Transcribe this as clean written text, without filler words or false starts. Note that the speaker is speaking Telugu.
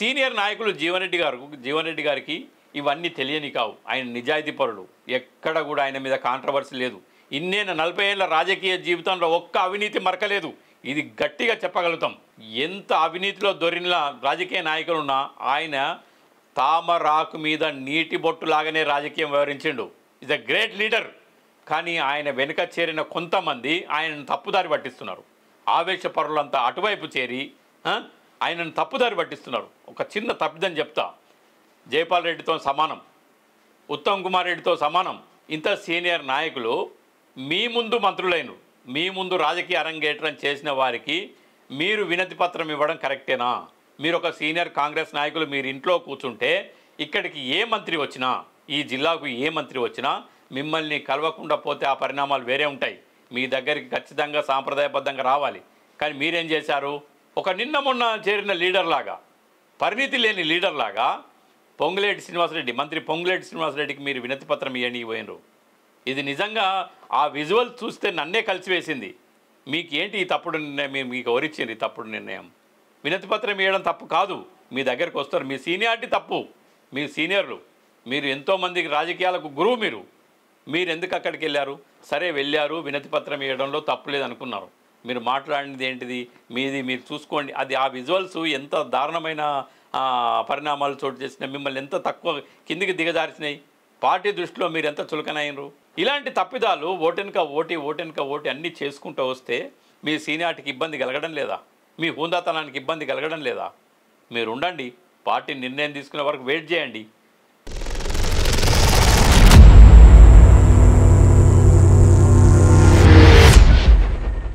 సీనియర్ నాయకులు జీవన్ రెడ్డి గారికి ఇవన్నీ తెలియని కావు. ఆయన నిజాయితీపరుడు, ఎక్కడ కూడా ఆయన మీద కాంట్రవర్సీ లేదు. ఇన్నేళ్ళ 40 ఏళ్ల రాజకీయ జీవితంలో ఒక్క అవినీతి మరకలేదు. ఇది గట్టిగా చెప్పగలుగుతాం. ఎంత అవినీతిలో దొరిన రాజకీయ నాయకులున్నా ఆయన తామరాకు మీద నీటి బొట్టులాగానే రాజకీయం వ్యవహరించిండు. Is a great leader. కానీ ఆయన వెనుక చేరిన కొంతమంది ఆయనను తప్పుదారి పట్టిస్తున్నారు. ఆవేశపరులంతా అటువైపు చేరి ఆయనను తప్పుదారి పట్టిస్తున్నారు. ఒక చిన్న తప్పిదని చెప్తా. జైపాల్ రెడ్డితో సమానం, ఉత్తమ్ కుమార్ రెడ్డితో సమానం ఇంత సీనియర్ నాయకులు మీ ముందు మంత్రులైనరు, మీ ముందు రాజకీయ అరంగేట్రం చేసిన వారికి మీరు వినతి పత్రం ఇవ్వడం కరెక్టేనా? మీరు ఒక సీనియర్ కాంగ్రెస్ నాయకులు మీరు ఇంట్లో కూర్చుంటే ఇక్కడికి ఏ మంత్రి వచ్చినా, ఈ జిల్లాకు ఏ మంత్రి వచ్చినా మిమ్మల్ని కలవకుండా పోతే ఆ పరిణామాలు వేరే ఉంటాయి. మీ దగ్గరికి ఖచ్చితంగా సాంప్రదాయబద్ధంగా రావాలి. కానీ మీరేం చేశారు? ఒక నిన్న మొన్న చేరిన లీడర్ లాగా, పరిణితి లేని లీడర్ లాగా పొంగులేటి శ్రీనివాసరెడ్డి, మంత్రి పొంగులేటి శ్రీనివాసరెడ్డికి మీరు వినతి పత్రం ఇవ్వని పోయినరు. ఇది నిజంగా ఆ విజువల్ చూస్తే నన్నే కలిసివేసింది. మీకు ఏంటి ఈ తప్పుడు నిర్ణయం? మీకు ఎవరిచ్చింది ఈ తప్పుడు నిర్ణయం? వినతి పత్రం ఇవ్వడం తప్పు కాదు. మీ దగ్గరికి వస్తారు, మీ సీనియారిటీ తప్పు. మీ సీనియర్లు, మీరు ఎంతోమందికి రాజకీయాలకు గురువు. మీరు ఎందుకు అక్కడికి వెళ్ళారు? సరే వెళ్ళారు, వినతి పత్రం ఇవ్వడంలో తప్పు లేదనుకున్నారు. మీరు మాట్లాడినది ఏంటిది? మీరు చూసుకోండి. అది ఆ విజువల్స్ ఎంత దారుణమైన పరిణామాలు చోటు చేసినాయి, మిమ్మల్ని ఎంత తక్కువ కిందికి దిగజార్చినాయి. పార్టీ దృష్టిలో మీరు ఎంత చులకనైనరు. ఇలాంటి తప్పిదాలు ఓటెనక ఓటి అన్నీ చేసుకుంటూ వస్తే మీ సీనియారిటీకి ఇబ్బంది కలగడం లేదా? మీ హుందాతనానికి ఇబ్బంది కలగడం లేదా? మీరు ఉండండి, పార్టీ నిర్ణయం తీసుకునే వరకు వెయిట్ చేయండి.